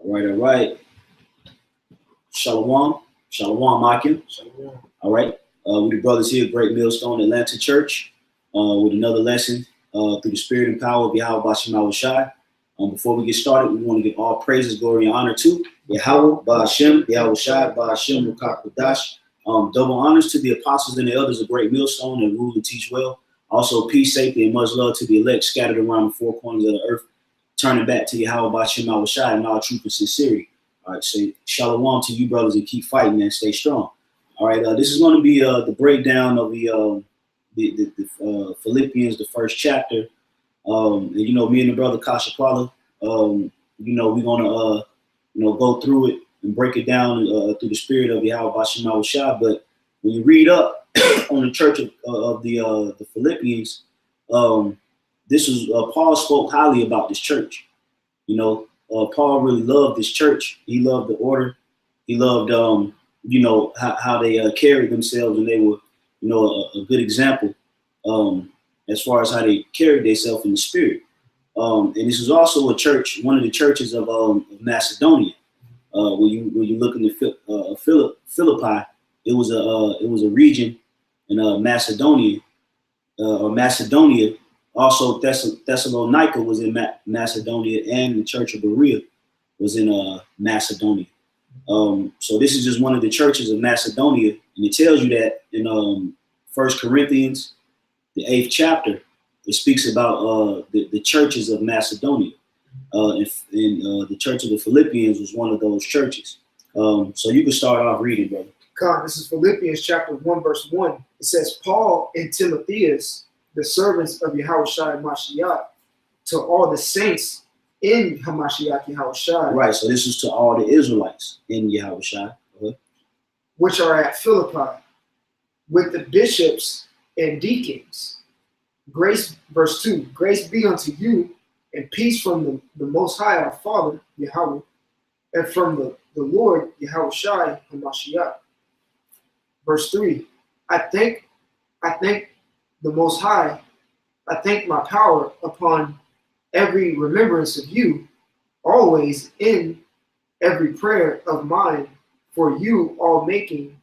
All right. Shalom. Shalom, Akim. Shalom. All right. With the brothers here, Great Millstone Atlanta Church, with another lesson through the spirit and power of Yahweh Bashim Awashai. Before we get started, we want to give all praises, glory, and honor to Yahweh Bashim, Yahweh Shai, Bashim, Rukak Kodash. Double honors to the apostles and the elders of Great Millstone that rule and teach well. Also, peace, safety, and much love to the elect scattered around the four corners of the earth, turning back to Yahweh Bashim Awashai in all truth and sincerity. All right, so shalom to you brothers and keep fighting and stay strong. All right, this is going to be the breakdown of the Philippians, the first chapter. And you know, me and the brother Kasha Kwala, you know, we're gonna go through it and break it down through the spirit of Yahweh Bashim Awashai. But when you read up on the church of the Philippians, this is Paul spoke highly about this church. You know, Paul really loved this church. He loved the order. He loved you know, how they carried themselves, and they were, you know, a good example as far as how they carried themselves in the spirit. And this is also a church, one of the churches of Macedonia. When you look into Philippi, it was a region in Macedonia, or Macedonia. Also, Thessalonica was in Macedonia, and the Church of Berea was in Macedonia. So this is just one of the churches of Macedonia, and it tells you that in 1 Corinthians, the 8th chapter, it speaks about the churches of Macedonia, and the church of the Philippians was one of those churches. So you can start off reading, brother. God, this is Philippians chapter 1, verse 1. It says, Paul and Timotheus, the servants of Yahushua Mashiach, to all the saints in Hamashiach Yahushua. Right, so this is to all the Israelites in Yahushua, which are at Philippi, with the bishops and deacons. Grace, verse 2, grace be unto you and peace from the Most High, our Father, Yahweh, and from the Lord, Yahushua Hamashiach. Verse 3, I thank the Most High, I thank my power upon every remembrance of you, always in every prayer of mine, for you all making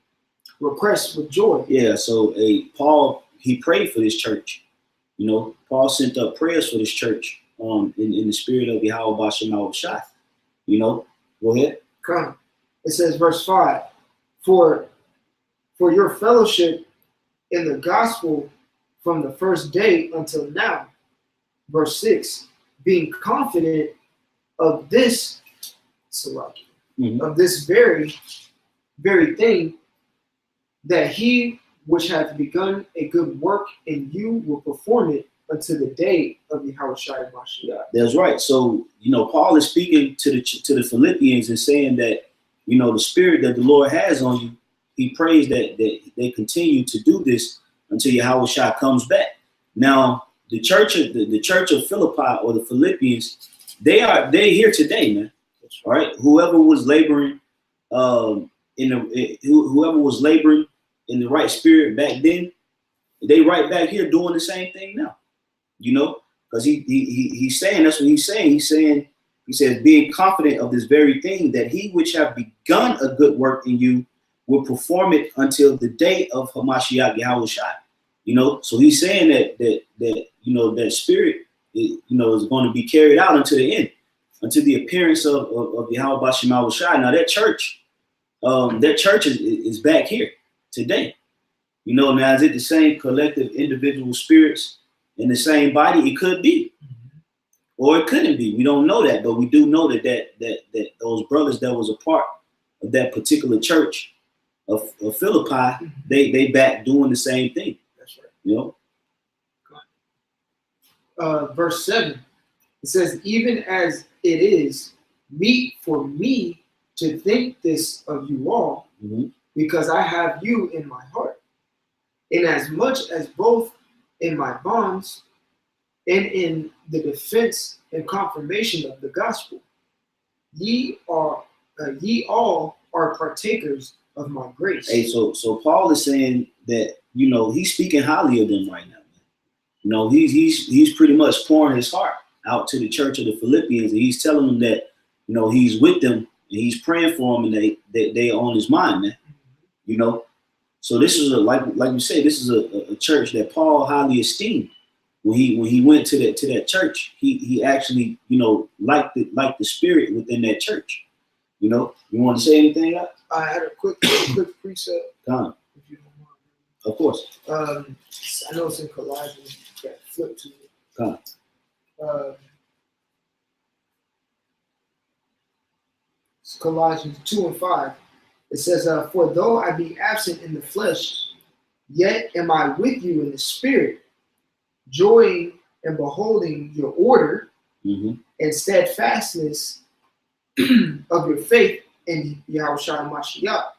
requests with joy. Yeah, so Paul, he prayed for this church. You know, Paul sent up prayers for this church in the spirit of Yahweh Bashim Awashai. You know, go ahead. Come. It says, verse 5, for your fellowship in the gospel from the first day until now. Verse 6, being confident of this, of this very thing, that he which hath begun a good work in you will perform it until the day of Yahushua Mashiach. That's right. So, you know, Paul is speaking to the Philippians and saying that, you know, the spirit that the Lord has on you, he prays that they continue to do this until Yahushua comes back. Now, the church of Philippi, or the Philippians, they're here today, man. All right. Whoever was laboring whoever was laboring in the right spirit back then, they right back here doing the same thing now. You know, because he's saying, that's what he's saying. He says, being confident of this very thing, that he which have begun a good work in you will perform it until the day of Hamashiach Yahushua. You know, so he's saying that you know, that spirit, you know, is going to be carried out until the end, until the appearance of Yahweh Bashim Awashai. Now that church is back here today. You know, now is it the same collective individual spirits in the same body? It could be, or it couldn't be. We don't know that, but we do know that those brothers that was a part of that particular church of Philippi, they back doing the same thing. That's right. You know. Verse 7, it says, even as it is meet for me to think this of you all, because I have you in my heart, inasmuch as both in my bonds and in the defense and confirmation of the gospel, ye all are partakers of my grace. Hey, so Paul is saying that, you know, he's speaking highly of them right now. You know, he's pretty much pouring his heart out to the church of the Philippians, and he's telling them that, you know, he's with them and he's praying for them, and they on his mind, man. You know, so this is like you say, this is a church that Paul highly esteemed. When he went to that church, he actually, you know, liked the spirit within that church. You know, you want to say anything? I had a quick precept. Come. If you don't mind. Of course. I know it's in Colossians. Got flip to it. Come. It's Colossians 2:5. It says, "For though I be absent in the flesh, yet am I with you in the spirit, joying and beholding your order and steadfastness of your faith in Yahushua Mashiach."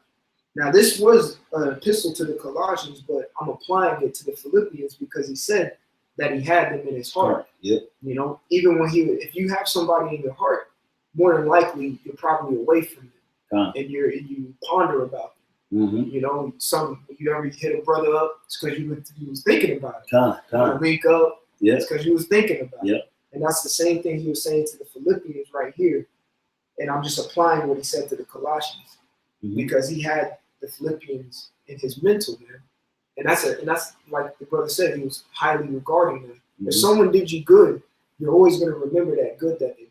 Now, this was an epistle to the Colossians, but I'm applying it to the Philippians because he said that he had them in his heart. Yep. You know, even when if you have somebody in your heart, more than likely you're probably away from them. And you ponder about them. You know, you ever hit a brother up, it's because you was thinking about it. You link up, it's because you was thinking about it. And that's the same thing he was saying to the Philippians right here. And I'm just applying what he said to the Colossians because he had the Philippians in his mental, man. And that's like the brother said, he was highly regarding them. If someone did you good, you're always going to remember that good that they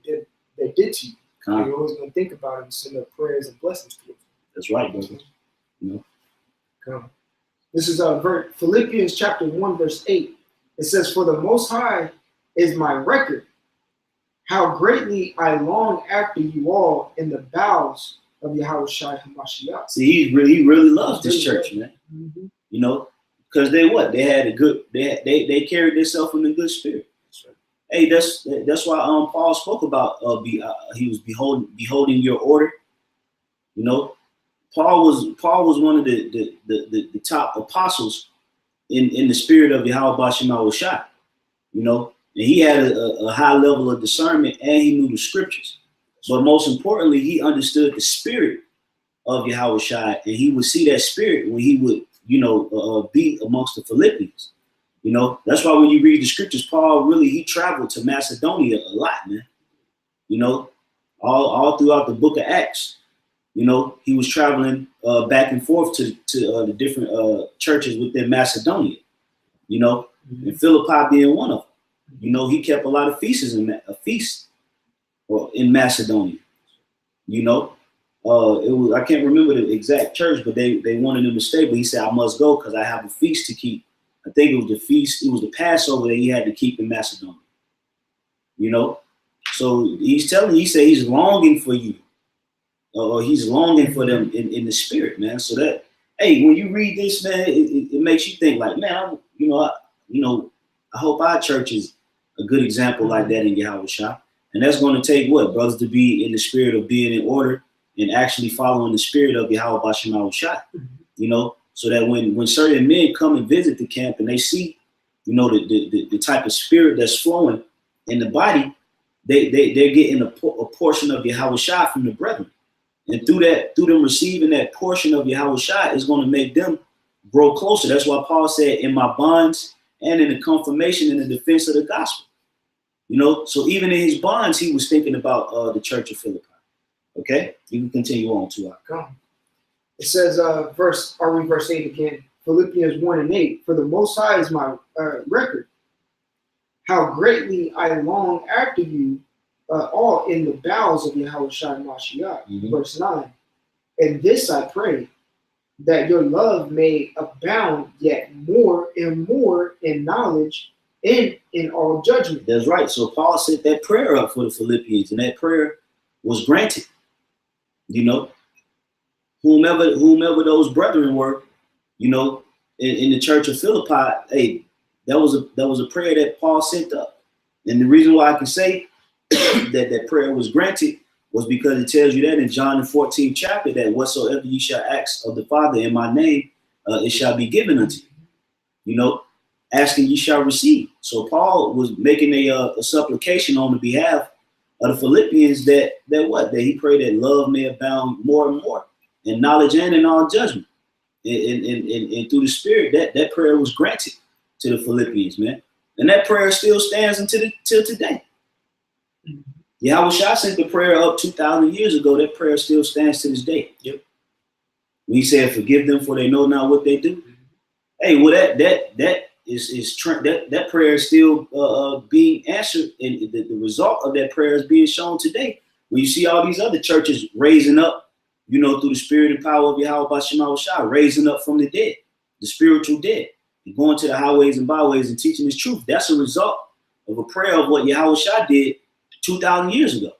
did to you. You're always going to think about it and send up prayers and blessings to it. That's right, brother. You know. This is Philippians chapter 1, verse 8. It says, "For the Most High is my record, how greatly I long after you all in the bowels of Yahushua HaMashiach." See, he really loves this church, man. You know, because they had a good, they carried themselves in a good spirit. Hey, that's why Paul spoke about he was beholding your order. You know, Paul was one of the top apostles in the spirit of Yahweh Bashem Shai. You know, and he had a high level of discernment and he knew the scriptures. But most importantly, he understood the spirit of Yahweh Shai, and he would see that spirit when he would, you know, be amongst the Philippians. You know, that's why when you read the scriptures, Paul he traveled to Macedonia a lot, man. You know, all throughout the book of Acts, you know, he was traveling back and forth to the different churches within Macedonia, you know, and Philippi being one of them. You know, he kept a lot of feasts in Macedonia. You know, I can't remember the exact church, but they wanted him to stay, but he said, "I must go because I have a feast to keep." I think it was the feast, it was the Passover that he had to keep in Macedonia. You know, so he said he's longing for you, or he's longing for them in the spirit, man. So that, hey, when you read this, man, it makes you think like, man, I hope our church is a good example like that in Yahweh Shai. And that's going to take what? Brothers to be in the spirit of being in order and actually following the spirit of Yahweh Bashem Shai. You know, so that when certain men come and visit the camp and they see, you know, the type of spirit that's flowing in the body, they're getting a portion of Yahweh Shai from the brethren. And through them receiving that portion of Yahweh Shai is going to make them grow closer. That's why Paul said, "In my bonds and in the confirmation and the defense of the gospel." You know, so even in his bonds, he was thinking about the church of Philippi. Okay, you can continue on to our. It says, verse 8 again, Philippians 1:8. "For the Most High is my record, how greatly I long after you all in the bowels of Yahushua Mashiach." Verse 9. "And this I pray, that your love may abound yet more and more in knowledge and in all judgment." That's right. So Paul set that prayer up for the Philippians, and that prayer was granted. You know, whomever those brethren were, you know, in the church of Philippi, hey, that was a prayer that Paul sent up. And the reason why I can say that prayer was granted was because it tells you that in John the 14th chapter, that whatsoever you shall ask of the Father in my name, it shall be given unto you. You know, asking you shall receive. So Paul was making a supplication on the behalf of the Philippians that he prayed that love may abound more and more in knowledge and in all judgment. And through the Spirit, that prayer was granted to the Philippians, man. And that prayer still stands till today. Yahweh Shah sent the prayer up 2,000 years ago. That prayer still stands to this day. Yep. When he said, "Forgive them, for they know not what they do." Hey, well, that prayer is still being answered, and the result of that prayer is being shown today. When you see all these other churches raising up, through the spirit and power of Yahweh Bashim Shah, raising up from the dead, the spiritual dead, and going to the highways and byways and teaching His truth. That's a result of a prayer of what Yahweh Shah did 2,000 years ago.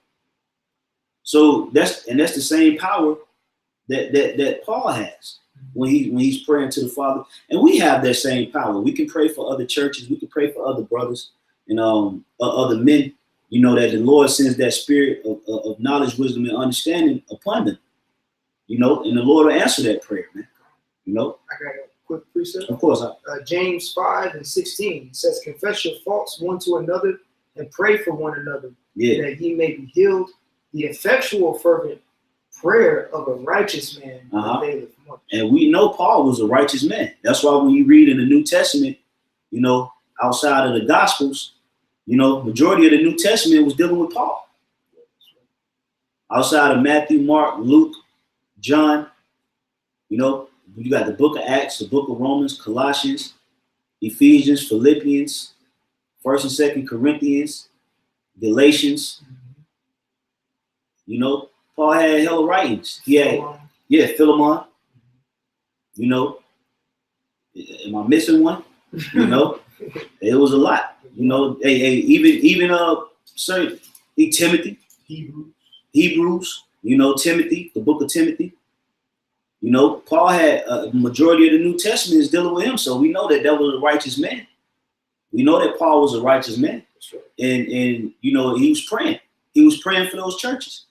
So that's the same power that Paul has when he's praying to the Father, and we have that same power. We can pray for other churches, we can pray for other brothers and other men. That the Lord sends that spirit of knowledge, wisdom, and understanding upon them. And the Lord will answer that prayer, man. I got a quick precept. Of course. James 5:16 says, "Confess your faults one to another and pray for one another, that ye may be healed. The effectual fervent prayer of a righteous man availeth much." And we know Paul was a righteous man. That's why when you read in the New Testament, outside of the Gospels, majority of the New Testament was dealing with Paul. Outside of Matthew, Mark, Luke, John, you got the book of Acts, the book of Romans, Colossians, Ephesians, Philippians, 1st and 2nd Corinthians, Galatians. Paul had hell of writings. He had, Philemon. Am I missing one? It was a lot. Even certain Timothy, Hebrews. Timothy, the book of Timothy. Paul had a majority of the New Testament is dealing with him, so we know that was a righteous man. We know that Paul was a righteous man, and he was praying. He was praying for those churches.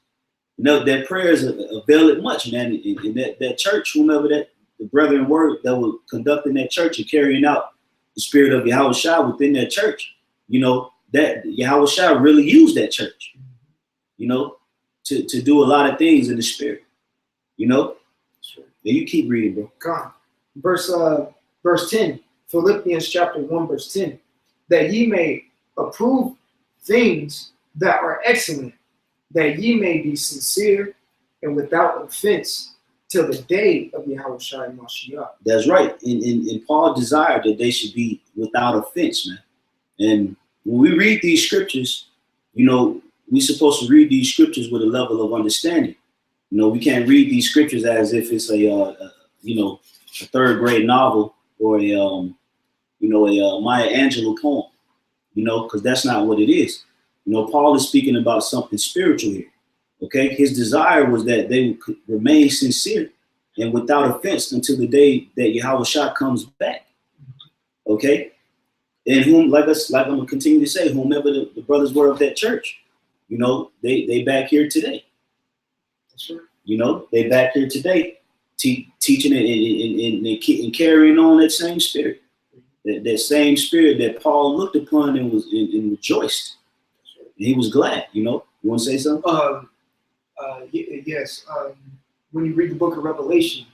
That prayer is availed much, man. And that church, whomever the brethren were that were conducting that church and carrying out the spirit of Yahweh Shah within that church, that Yahweh Shah really used that church, to do a lot of things in the spirit, And you keep reading, bro. God. Verse 10, Philippians chapter 1, verse 10, that ye may approve things that are excellent, that ye may be sincere and without offense till the day of Yahweh Shai Mashiach. That's right. And Paul desired that they should be without offense, man. And when we read these scriptures, we're supposed to read these scriptures with a level of understanding. We can't read these scriptures as if it's a third grade novel or a Maya Angelou poem, because that's not what it is. Paul is speaking about something spiritual here. Okay, his desire was that they would remain sincere and without offense until the day that Yahweh Shah comes back. Okay, and whom, like I'm gonna continue to say, whomever the brothers were of that church, they back here today. That's right. They back here today, teaching and carrying on that same spirit, that same spirit that Paul looked upon and was and rejoiced. And he was glad. You want to say something? Yes. When you read the book of Revelation,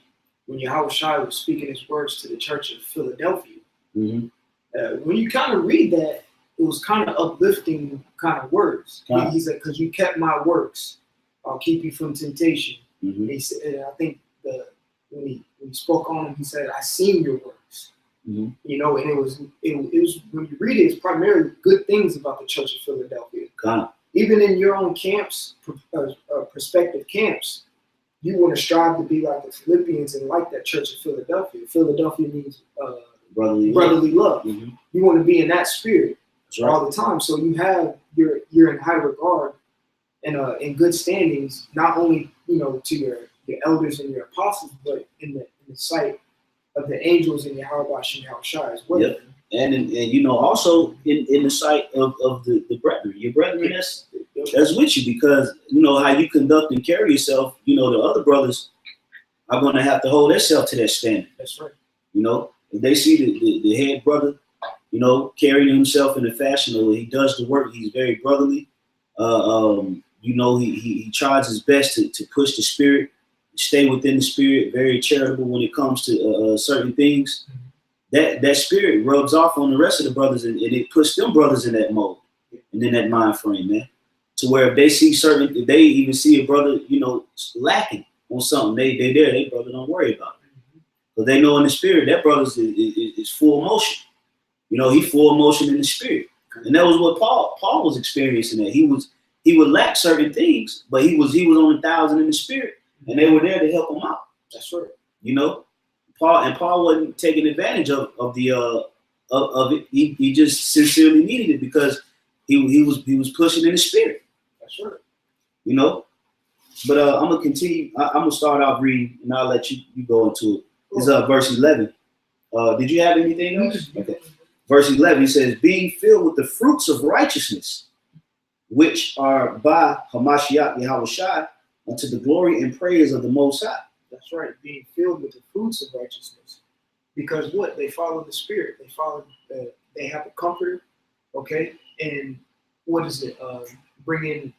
when Yahweh Shai was speaking his words to the church of Philadelphia, when you kind of read that, it was kind of uplifting kind of words. He said, "Because you kept my works, I'll keep you from temptation." He said, and I think when he spoke on them, he said, "I seen your works." And it was when you read it, it's primarily good things about the church of Philadelphia. Even in your own camps, prospective camps, you want to strive to be like the Philippians and like that church of Philadelphia. Philadelphia means brotherly love. You want to be in that spirit all the time. So you're in high regard and in good standings, not only to your elders and your apostles, but in the sight of the angels and Yahweh Shai as well. Yep. And also in the sight of the brethren, your brethren that's with you, because how you conduct and carry yourself, the other brothers are going to have to hold themselves to that standard. That's right. If they see the head brother, carrying himself in a fashion where he does the work, he's very brotherly. He tries his best to push the spirit, stay within the spirit, very charitable when it comes to certain things. That spirit rubs off on the rest of the brothers, and it puts them brothers in that mode and in that mind frame, man, to where if they see if they even see a brother, lacking on something, they brother don't worry about it. Because they know in the spirit that brother's is full motion. He full motion in the spirit. And that was what Paul was experiencing. That he would lack certain things, but he was on 1,000 in the spirit, and they were there to help him out. That's right. Paul wasn't taking advantage of it. He just sincerely needed it because he was pushing in the spirit. That's right. But I'm gonna continue. I'm gonna start off reading, and I'll let you go into it. It's verse 11. Did you have anything else? Okay. Verse 11, he says, being filled with the fruits of righteousness, which are by Hamashiach Yahushua, unto the glory and praise of the Most High. That's right, being filled with the fruits of righteousness. Because what? They follow the Spirit. They have a comforter, okay? And what is it? Bringing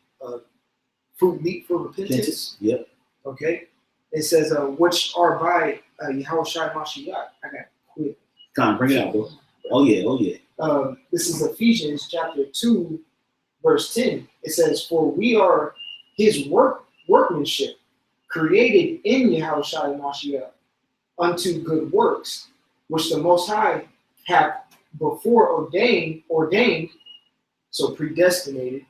fruit meat for repentance. Yep. Okay? It says, which are by Yahushua Mashiach. I got to quit. Come on, bring it out, bro. Oh yeah. This is Ephesians chapter 2, verse 10. It says, for we are his workmanship, created in Yahushua Mashiach, unto good works, which the Most High hath before ordained, so predestinated,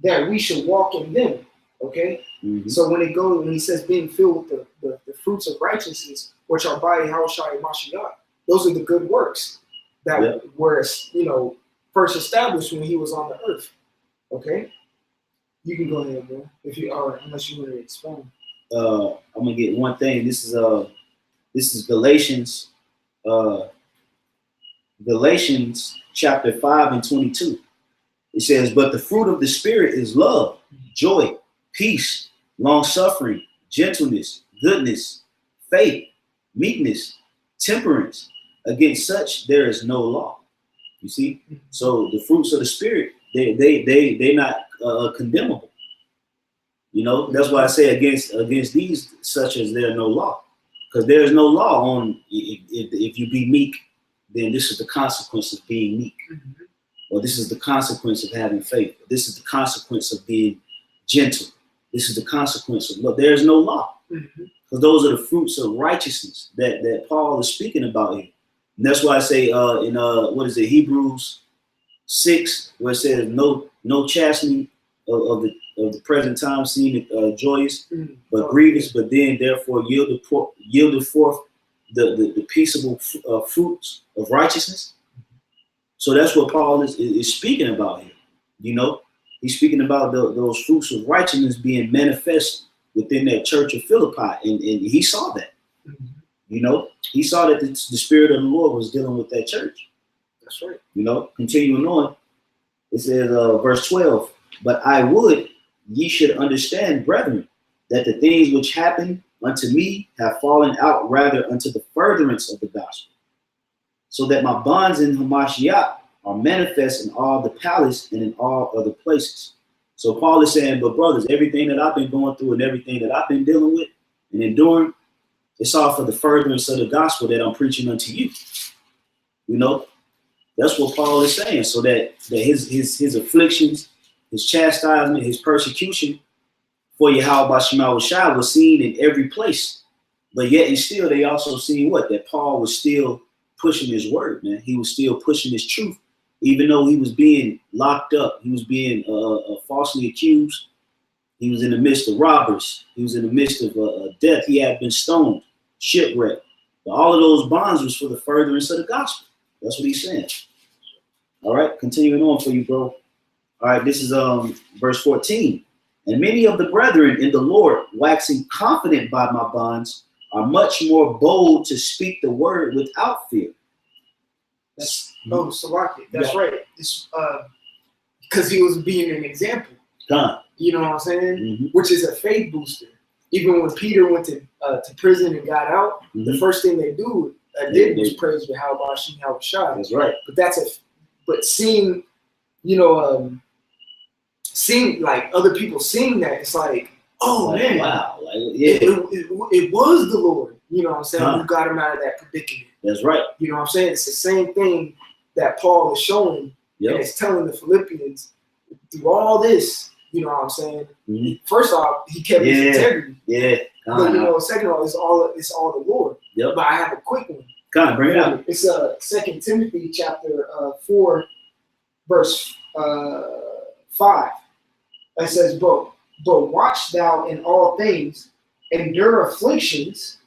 that we should walk in them. Okay? Mm-hmm. So when he says being filled with the fruits of righteousness, which are by Yahushua Mashiach, those are the good works that were, first established when he was on the earth. Okay? You can go ahead, bro. If you are, unless you want to explain. I'm gonna get one thing. This is Galatians, Galatians chapter 5 and 22. It says, but the fruit of the Spirit is love, joy, peace, long-suffering, gentleness, goodness, faith, meekness, temperance. Against such there is no law. You see? So the fruits of the Spirit, they're not condemnable. That's why I say against these such as there are no law. Because there is no law on if you be meek, then this is the consequence of being meek. Mm-hmm. Or this is the consequence of having faith. This is the consequence of being gentle. This is the consequence of love. There is no law. Mm-hmm. Because those are the fruits of righteousness that Paul is speaking about here. And that's why I say in Hebrews 6, where it says no chastening of the present time seemeth joyous, but grievous, but then therefore yielded forth the peaceable fruits of righteousness. So that's what Paul is speaking about here. He's speaking about those fruits of righteousness being manifest within that church of Philippi, and he saw that. He saw that the Spirit of the Lord was dealing with that church. That's right. Continuing on, it says, verse 12, but I would ye should understand, brethren, that the things which happened unto me have fallen out rather unto the furtherance of the gospel, so that my bonds in Hamashiach are manifest in all the palace and in all other places. So Paul is saying, but brothers, everything that I've been going through and everything that I've been dealing with and enduring, it's all for the furtherance of the gospel that I'm preaching unto you. That's what Paul is saying. So that his afflictions, his chastisement, his persecution for Yahweh Shema Shai was seen in every place. But yet and still, they also seen what? That Paul was still pushing his word, man. He was still pushing his truth. Even though he was being locked up, he was being falsely accused. He was in the midst of robbers. He was in the midst of death. He had been stoned, shipwrecked. But all of those bonds was for the furtherance of the gospel. That's what he's saying. All right, continuing on for you, bro. All right, this is verse 14. And many of the brethren in the Lord, waxing confident by my bonds, are much more bold to speak the word without fear. Salaki. That's right. Because he was being an example. You know what I'm saying? Mm-hmm. Which is a faith booster. Even when Peter went to prison and got out, the first thing they did was praise Yahweh Shai. That's right. But seeing, seeing like other people seeing that, it's like, oh man, wow, it was the Lord. You know what I'm saying? Who got him out of that predicament. That's right. You know what I'm saying? It's the same thing that Paul is showing, and it's telling the Philippians through all this. You know what I'm saying? Mhm. First off, he kept his integrity. Yeah. But you know, second of all, it's all the Lord. Yep. But I have a quick one. Come on, bring it up. It's 2 Timothy chapter 4, verse 5. It says, but watch thou in all things, endure afflictions,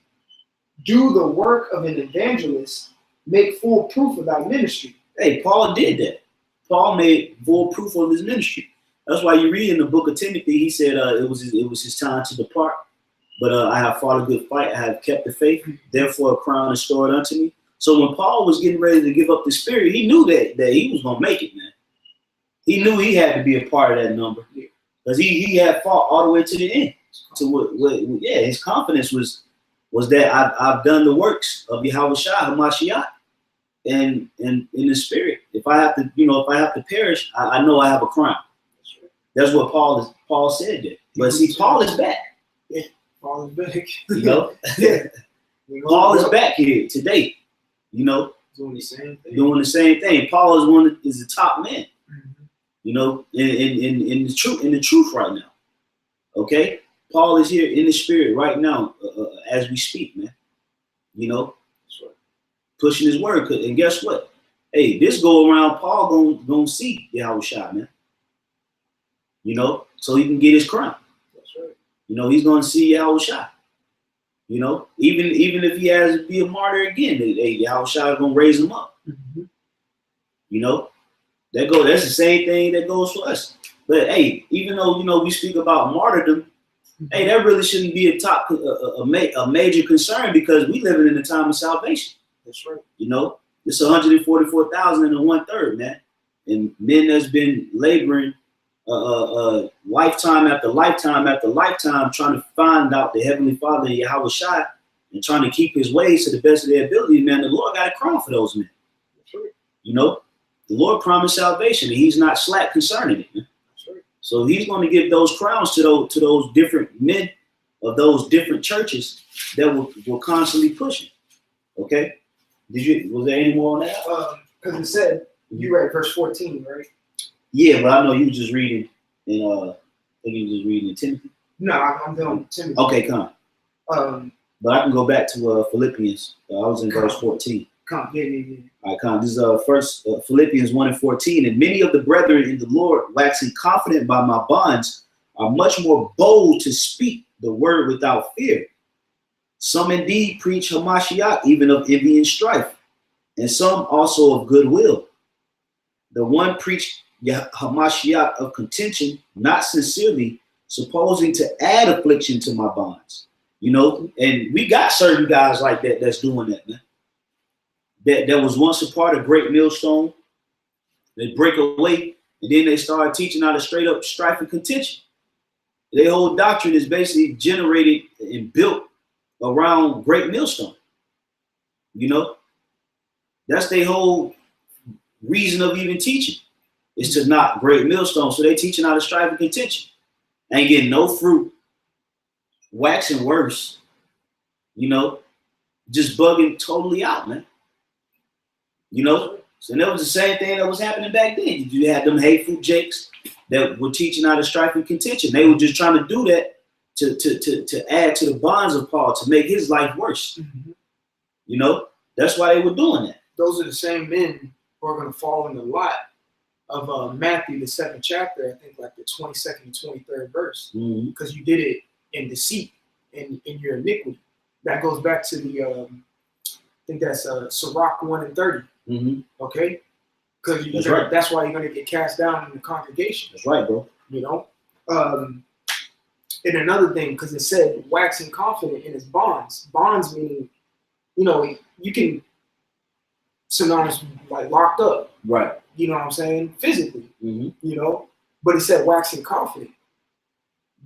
do the work of an evangelist, make full proof of thy ministry. Hey, Paul did that. Paul made full proof of his ministry. That's why you read in the book of Timothy, he said it was his time to depart. But I have fought a good fight. I have kept the faith. Therefore, a crown is stored unto me. So when Paul was getting ready to give up the spirit, he knew that he was going to make it, man. He knew he had to be a part of that number. Because he had fought all the way to the end. To his confidence was that I've done the works of Yahweh Hamashiach and in the spirit. If I have to perish, I know I have a crown. That's what Paul said there. But see, Paul is back. Yeah, Paul is back. You know? Yeah. Paul is back here today. You know? Doing the same thing. Paul is the top man. Mm-hmm. You know, in the truth right now. Okay? Paul is here in the spirit right now as we speak, man. You know? Pushing his word. And guess what? Hey, this go around, Paul gonna see Yahweh Shai, man. You know, so he can get his crown. That's right. You know, he's going to see Yahweh Shai. You know, even if he has to be a martyr again, Yahweh Shai is going to raise him up. Mm-hmm. You know, that's the same thing that goes for us. But hey, even though, you know, we speak about martyrdom, hey, that really shouldn't be a major concern because we living in the time of salvation. That's right. You know, it's 144,000 and 1/3, man. And men that's been laboring lifetime after lifetime after lifetime, trying to find out the Heavenly Father and Yahweh Shai and trying to keep his ways to the best of their ability, man. The Lord got a crown for those men. Right. You know, the Lord promised salvation and he's not slack concerning it, man. Right. So he's going to give those crowns to those different men of those different churches that will constantly push it. Okay? Was there any more on that? Because it said, you read verse 14, right? Yeah, but I know you were just reading in I think you were just reading in Timothy. No, I'm done with Timothy. Okay, come on. But I can go back to Philippians. I was in verse 14. Come, yeah. All right, come on. This is first Philippians 1:14. And many of the brethren in the Lord, waxing confident by my bonds, are much more bold to speak the word without fear. Some indeed preach Hamashiach, even of envy and strife, and some also of goodwill. The one preached Hamashiach of contention, not sincerely, supposing to add affliction to my bonds. You know, and we got certain guys like that that's doing that, man. That was once a part of Great Millstone. They break away, and then they start teaching out of straight up strife and contention. Their whole doctrine is basically generated and built around Great Millstone. You know, that's their whole reason of even teaching. Is to knock Great Millstone. So they teaching out of strife and contention. Ain't getting no fruit. Waxing worse. You know, just bugging totally out, man. You know, so that was the same thing that was happening back then. You had them hateful jakes that were teaching out of strife and contention. They were just trying to do that to add to the bonds of Paul, to make his life worse. Mm-hmm. You know, that's why they were doing that. Those are the same men who are going to fall in the lot of Matthew, the 7th chapter, I think like the 22nd and 23rd verse, because you did it in deceit and in your iniquity. That goes back to the, I think that's Sirach 1:30. Mm-hmm. Okay? Because that's why you're going to get cast down in the congregation. That's right, bro. You know? And another thing, because it said waxing confident in his bonds. Bonds meaning, you know, you can synonymous like locked up. Right. You know what I'm saying? Physically. Mm-hmm. You know? But it said waxing confident.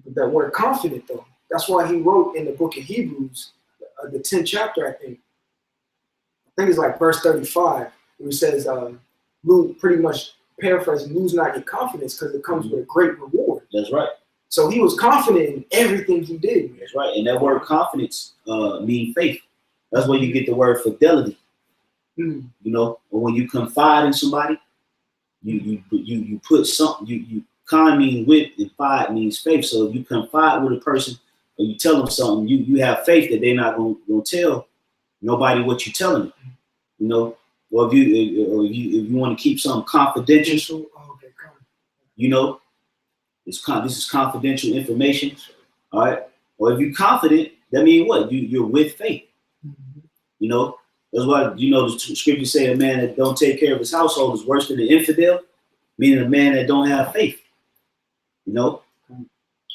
But that word confident, though, that's why he wrote in the book of Hebrews, the 10th chapter, I think it's like verse 35, where he says, pretty much paraphrasing, lose not your confidence because it comes with a great reward. That's right. So he was confident in everything he did. That's right. And that word confidence means faith. That's where you get the word fidelity. Mm. You know, or when you confide in somebody, you put something, you Con means with, and fight means faith. So if you confide with a person or you tell them something, you have faith that they're not gonna tell nobody what you're telling them. You know, or if you want to keep something confidential, you know, this is confidential information. All right. Or if you're confident, that means what? You're with faith. You know, that's why, you know, the scriptures say a man that don't take care of his household is worse than an infidel, meaning a man that don't have faith. You know,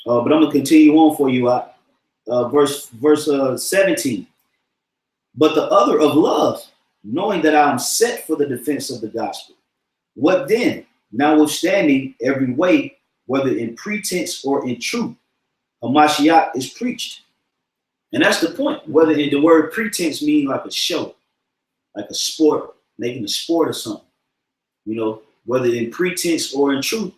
but I'm gonna continue on for you. Verse 17. But the other of love, knowing that I am set for the defense of the gospel. What then? Notwithstanding every way, whether in pretense or in truth, Hamashiach is preached. And that's the point. Whether in the word pretense means like a show, like a sport, making a sport or something. You know, whether in pretense or in truth,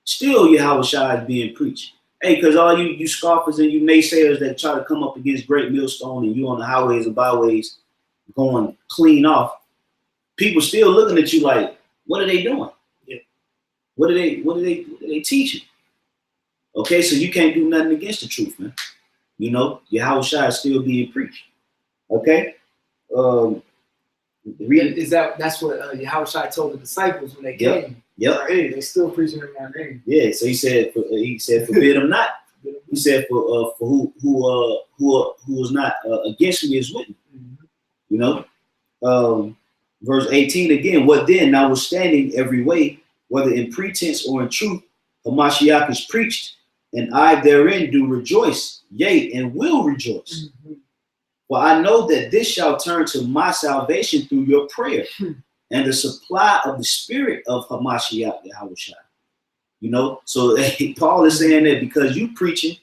still Yahushua is being preached. Hey, because all you scoffers and you naysayers that try to come up against Great Millstone and you on the highways and byways going clean off, people still looking at you like, what are they doing? Yeah. What are they teaching? Okay, so you can't do nothing against the truth, man. You know, Yahushua is still being preached. Okay? That's what Yahushua told the disciples when they came. Yep. Hey, they still preaching in my name. Yeah, so he said forbid them not. He said for who was not against me is with me. You know, verse 18 again. What then? Notwithstanding every way, whether in pretense or in truth, Hamashiach is preached, and I therein do rejoice, yea, and will rejoice. For I know that this shall turn to my salvation through your prayer and the supply of the spirit of Hamashiach Yahushua. You know, so Paul is saying that because you preaching,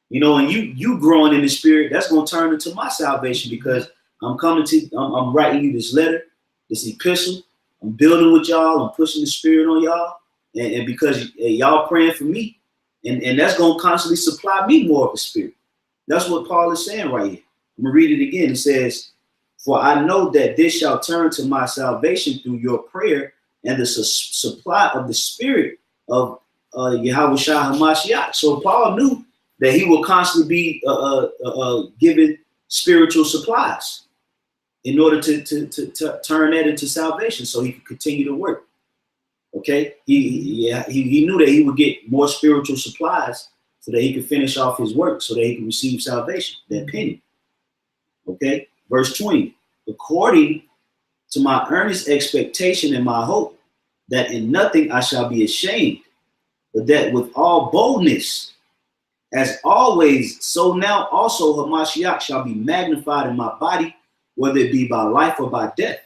you know, and you growing in the spirit, that's going to turn into my salvation because I'm writing you this letter, this epistle. I'm building with y'all. I'm pushing the spirit on y'all. And because y'all praying for me, and that's going to constantly supply me more of the spirit. That's what Paul is saying right here. I'm going to read it again. It says, for I know that this shall turn to my salvation through your prayer and the supply of the spirit of Yahushua HaMashiach. So Paul knew that he will constantly be given spiritual supplies in order to turn that into salvation so he could continue to work. Okay, he knew that he would get more spiritual supplies so that he could finish off his work, so that he could receive salvation, that penny. Okay, verse 20. According to my earnest expectation and my hope, that in nothing I shall be ashamed, but that with all boldness, as always, so now also Hamashiach shall be magnified in my body, whether it be by life or by death.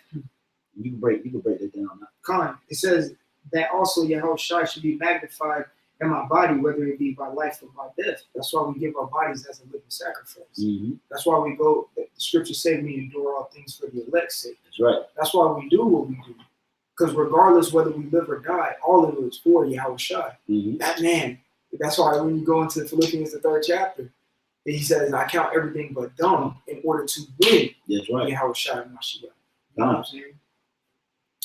You can break that down now. Khan, it says that also Yahushua should be magnified in my body, whether it be by life or by death. That's why we give our bodies as a living sacrifice. That's why we go, the scriptures say we endure all things for the elect's sake. That's right. That's why we do what we do. Because regardless whether we live or die, all of it is for Yahushua. That man. That's why when you go into Phillipians, the 3rd chapter, he says, I count everything but dung in order to win. That's right. Yahushua and Mashiach. You know what I'm saying?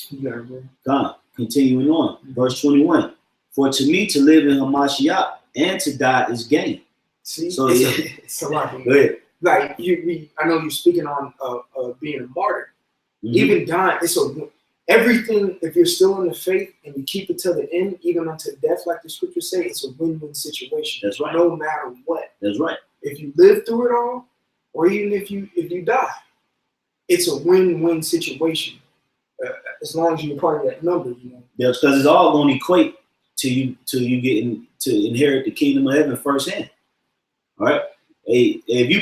You got it, bro. God, continuing on. Verse 21. For to me to live in Hamashiach and to die is gain. See, so it's a lot. Go ahead. Like I know you're speaking on being a martyr. Even dying, it's everything. If you're still in the faith and you keep it to the end, even unto death, like the scriptures say, it's a win-win situation. That's right. No matter what. That's right. If you live through it all, or even if you die, it's a win-win situation. As long as you're part of that number, you know. Yes, because it's all going to equate to you getting to inherit the kingdom of heaven firsthand. All right. If you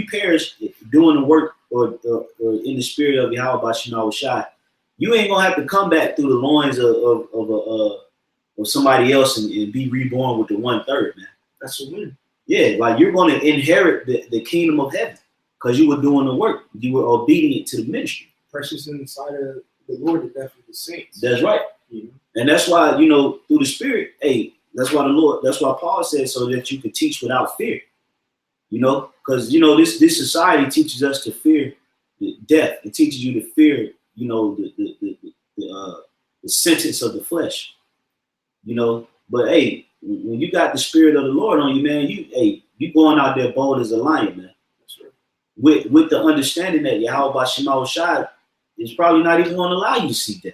perish doing the work or in the spirit of Yahweh Shai, you ain't gonna have to come back through the loins of somebody else and be reborn with the 1/3, man. That's a win. Yeah, like you're gonna inherit the kingdom of heaven because you were doing the work. You were obedient to the ministry. Precious in the sight of the Lord, the death of the saints. That's right. And that's why, through the spirit, that's why Paul said so that you could teach without fear. Because this society teaches us to fear death. It teaches you to fear, the sentence of the flesh. But hey, when you got the spirit of the Lord on you, man, you going out there bold as a lion, man. That's right. With the understanding that Yahweh Shema Shai is probably not even going to allow you to see death.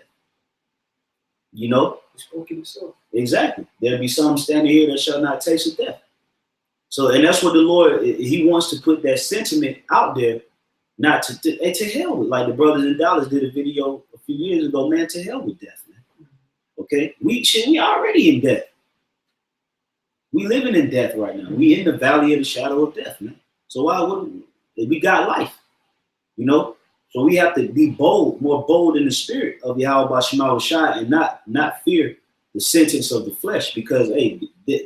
You know? He spoke it himself. Exactly. There'll be some standing here that shall not taste of death. So, and that's what the Lord, he wants to put that sentiment out there, not to hell with, like the brothers in Dallas did a video a few years ago, man, to hell with death, man. Okay? We already in death. We living in death right now. We in the valley of the shadow of death, man. So why wouldn't we got life, you know? So we have to be bold, more bold in the spirit of Yahweh Shema Shai, and not fear the sentence of the flesh, because hey,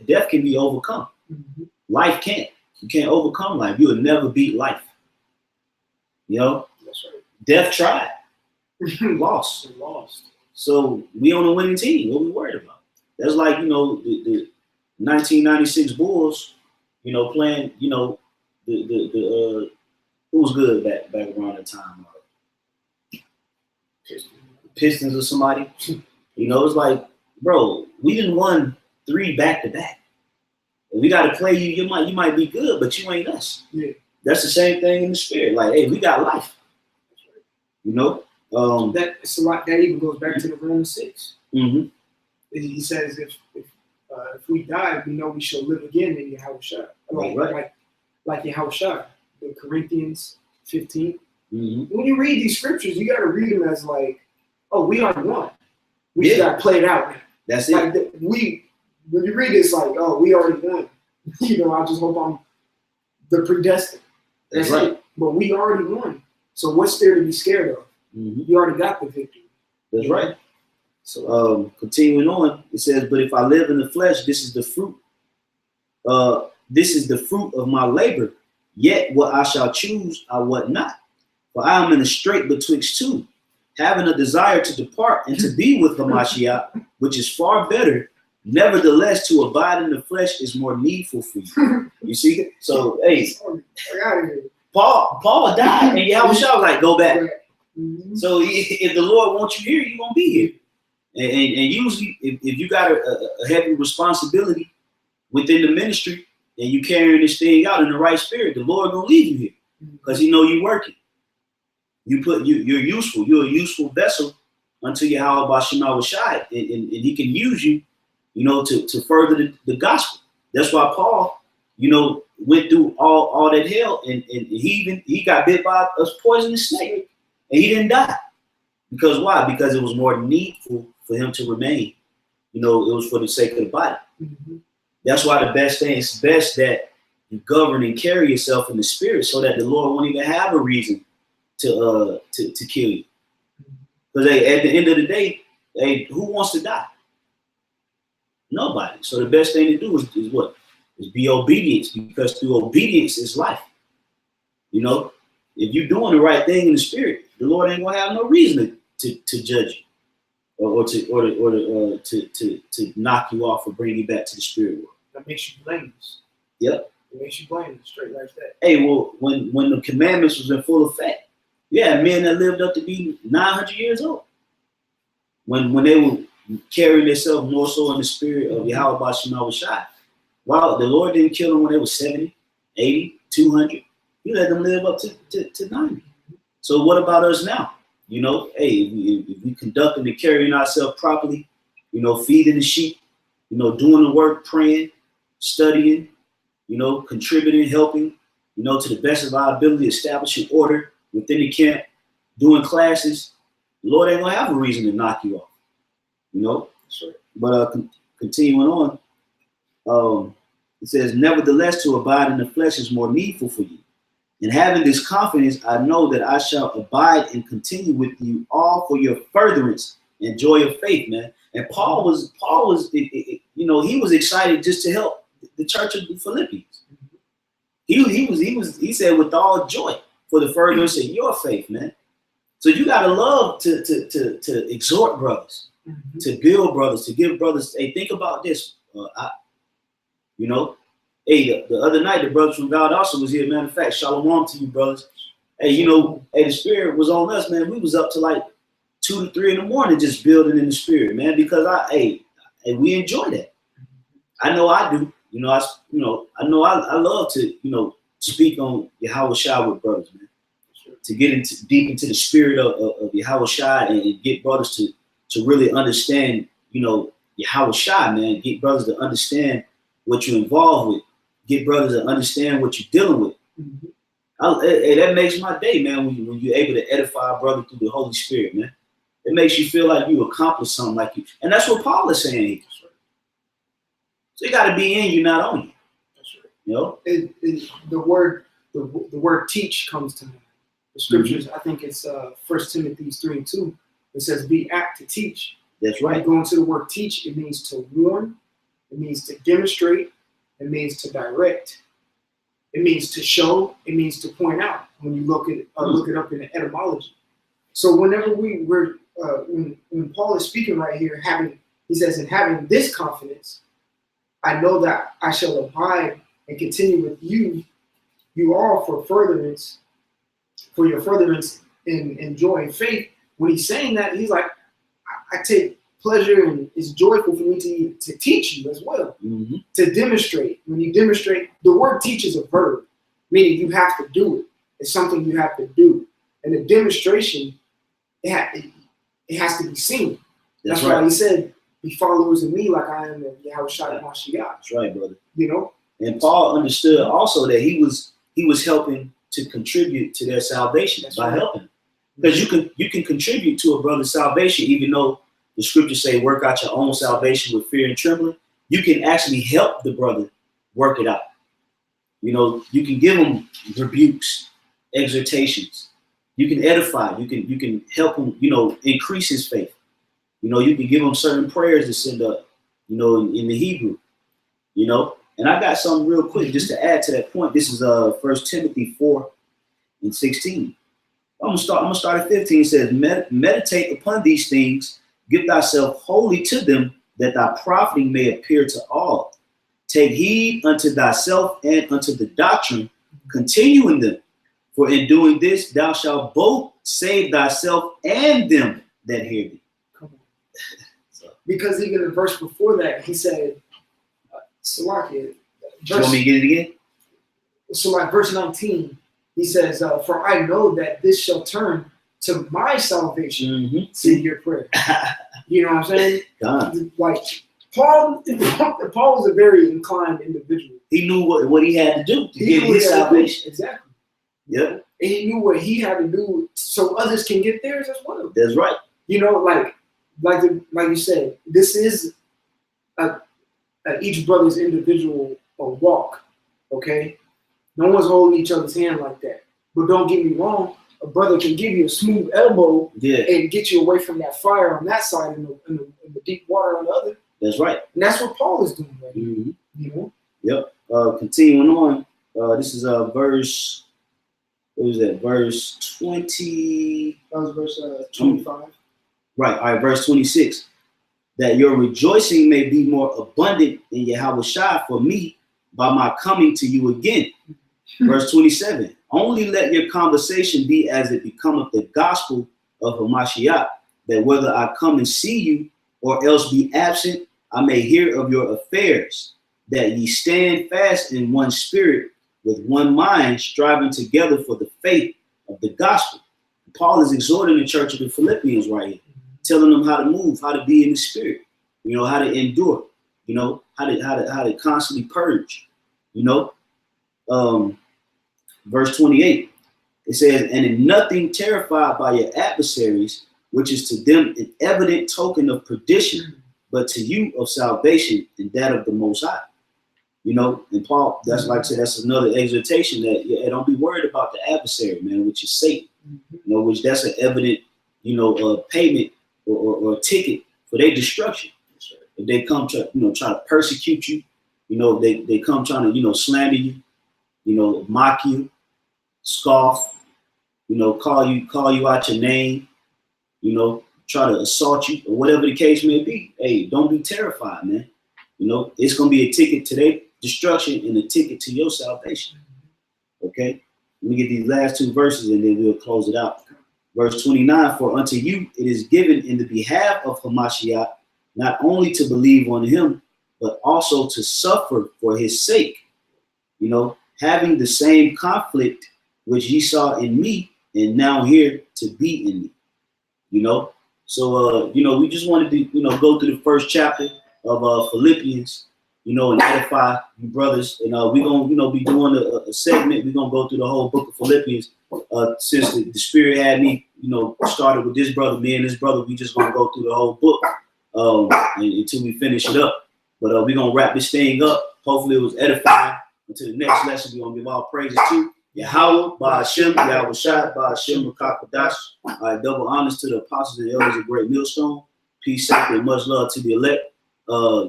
death can be overcome. Mm-hmm. Life can't. You can't overcome life. You will never beat life. You know? That's right. Death tried. Lost. So we on a winning team. What we worried about? That's like, you know, the 1996 Bulls, you know, playing, you know, who was good back around that time? Pistons or somebody. You know, it's like, bro, we didn't won 3 back-to-back. If we got to play you, you might be good, but you ain't us. Yeah. That's the same thing in the spirit. Like, hey, we got life. You know? It's a lot that even goes back to the Romans 6. Mm-hmm. He says if we die, we know we shall live again in Yahushua. Like Yahushua, in Corinthians 15. Mm-hmm. When you read these scriptures, you got to read them as like, oh, we already won. We just got to play it out. That's like it. When you read this, like, oh, we already won. You know, I just hope I'm the predestined. That's right. it. But we already won. So what's there to be scared of? Mm-hmm. You already got the victory. That's right. So continuing on, it says, but if I live in the flesh, this is the fruit. This is the fruit of my labor. Yet what I shall choose, I what not. For I am in a strait betwixt two, having a desire to depart and to be with Hamashiach, which is far better. Nevertheless, to abide in the flesh is more needful for you. You see? So, hey, Paul died, and Yahweh was like, go back. Mm-hmm. So if the Lord wants you here, you're going to be here. And usually, if you got a heavy responsibility within the ministry, and you carrying this thing out in the right spirit, the Lord going to leave you here because he know you working. You're useful. You're a useful vessel unto Yahweh Shema Shai, and he can use you, you know, to further the gospel. That's why Paul, you know, went through all that hell, and he got bit by a poisonous snake, and he didn't die. Because why? Because it was more needful for him to remain. You know, it was for the sake of the body. Mm-hmm. That's why it's best that you govern and carry yourself in the spirit, so that the Lord won't even have a reason to kill you. Because at the end of the day, who wants to die? Nobody. So the best thing to do is what? Is be obedient, because through obedience is life. You know, if you're doing the right thing in the spirit, the Lord ain't gonna have no reason to judge you or to knock you off or bring you back to the spirit world. That makes you blameless. Yep. It makes you blameless, straight like that. Hey, well, when the commandments was in full effect, you had men that lived up to be 900 years old. When they were carrying themselves more so in the spirit of Yahweh Shema Shai. Wow, the Lord didn't kill them when they were 70, 80, 200. He let them live up to 90. So what about us now? You know, hey, if we conducting and carrying ourselves properly, you know, feeding the sheep, you know, doing the work, praying, studying, you know, contributing, helping, you know, to the best of our ability, establishing order within the camp, doing classes, the Lord ain't gonna have a reason to knock you off, you know. Sure. But continuing on, it says, nevertheless, to abide in the flesh is more needful for you. And having this confidence, I know that I shall abide and continue with you all for your furtherance and joy of faith, man. And Paul was, you know, he was excited just to help the church of the Philippians. He said with all joy for the furtherance of your faith, man. So you gotta love to exhort brothers, to build brothers, to give brothers. Hey, think about this. You know, hey, the other night the brothers from God also was here. Matter of fact, shalom to you, brothers. Hey, you know, hey, the spirit was on us, man. We was up to like 2 to 3 in the morning just building in the spirit, man, because we enjoy that. I know I do. I know I love to, speak on Yahweh Shai with brothers, man. To get deep into the spirit of Yahweh Shai and get brothers to really understand, Yahweh Shai, man. Get brothers to understand what you're involved with. Get brothers to understand what you're dealing with. Mm-hmm. That makes my day, man, when you're able to edify a brother through the Holy Spirit, man. It makes you feel like you accomplished something like you. And that's what Paul is saying. So it got to be in you, not on you. That's right. The word teach comes to mind. The scriptures, I think it's 1 Timothy 3:2. It says, be apt to teach. That's right. Going to the word teach, it means to warn. It means to demonstrate. It means to direct. It means to show. It means to point out when you look it up in the etymology. So whenever when Paul is speaking right here, he says, in having this confidence, I know that I shall abide and continue with you all for your furtherance in joy and faith. When he's saying that, he's like, I take pleasure and it's joyful for me to teach you as well, to demonstrate. When you demonstrate, the word teach is a verb, meaning you have to do it. It's something you have to do. And the demonstration, it has to be seen. That's right. Why he said, be followers of me like I am of Yahweh Shai Mashiach. That's right, brother. And Paul understood also that he was helping to contribute to their salvation. That's by helping. Because you can contribute to a brother's salvation, even though the scriptures say work out your own salvation with fear and trembling. You can actually help the brother work it out. You can give him rebukes, exhortations. You can edify. You can help him, increase his faith. You can give him certain prayers to send up, in the Hebrew, And I got something real quick just to add to that point. This is 1 Timothy 4:16. I'm gonna start at 15. It says, meditate upon these things, give thyself wholly to them, that thy profiting may appear to all. Take heed unto thyself and unto the doctrine, continue in them. For in doing this, thou shalt both save thyself and them that hear thee. Because even the verse before that, he said, Salakia. You want me to get it again? So like verse 19, he says, for I know that this shall turn to my salvation to your prayer. You know what I'm saying? Like Paul was a very inclined individual. He knew what he had to do to get his salvation. Exactly. Yeah. And he knew what he had to do so others can get theirs as well. That's right. Like you said, this is each brother's individual walk, okay? No one's holding each other's hand like that. But don't get me wrong, a brother can give you a smooth elbow and get you away from that fire on that side and the deep water on the other. That's right. And that's what Paul is doing right now. Yep. Continuing on, this is verse, what is that? Verse 20. That was verse 25. Right. All right. Verse 26. That your rejoicing may be more abundant in Yahweh Shai for me by my coming to you again. Verse 27. Only let your conversation be as it becometh the gospel of Hamashiach, that whether I come and see you or else be absent, I may hear of your affairs, that ye stand fast in one spirit, with one mind, striving together for the faith of the gospel. Paul is exhorting the church of the Phillipians right here, telling them how to move, how to be in the spirit, how to endure, how to constantly purge, Verse 28, it says, and in nothing terrified by your adversaries, which is to them an evident token of perdition, but to you of salvation and that of the Most High. And Paul, that's like I said, that's another exhortation that don't be worried about the adversary, man, which is Satan, which that's an evident, payment or ticket for their destruction. If they come try to persecute you, they come trying to, slander you, mock you, scoff, call you out your name, try to assault you or whatever the case may be. Hey, don't be terrified, man. It's going to be a ticket to their destruction and a ticket to your salvation. Okay. Let me get these last two verses and then we'll close it out. Verse 29, for unto you it is given in the behalf of Hamashiach, not only to believe on him, but also to suffer for his sake, having the same conflict which ye saw in me, and now here to be in me, So, we just wanted to, go through the first chapter of Philippians, and edify you brothers. And we're going to, be doing a segment. We're going to go through the whole book of Philippians. Since the Spirit had me, started with this brother, me and this brother, we just going to go through the whole book until we finish it up. But we're going to wrap this thing up. Hopefully it was edifying. Until the next lesson, we're going to give all praises to Yahweh, Ba'ashem, Yahweh Shai, Ba'ashem, Makakadash. Double honors to the apostles and elders of Great Millstone. Peace, sacred, much love to the elect.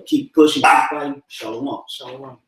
Keep pushing, keep fighting. Shalom. Shalom.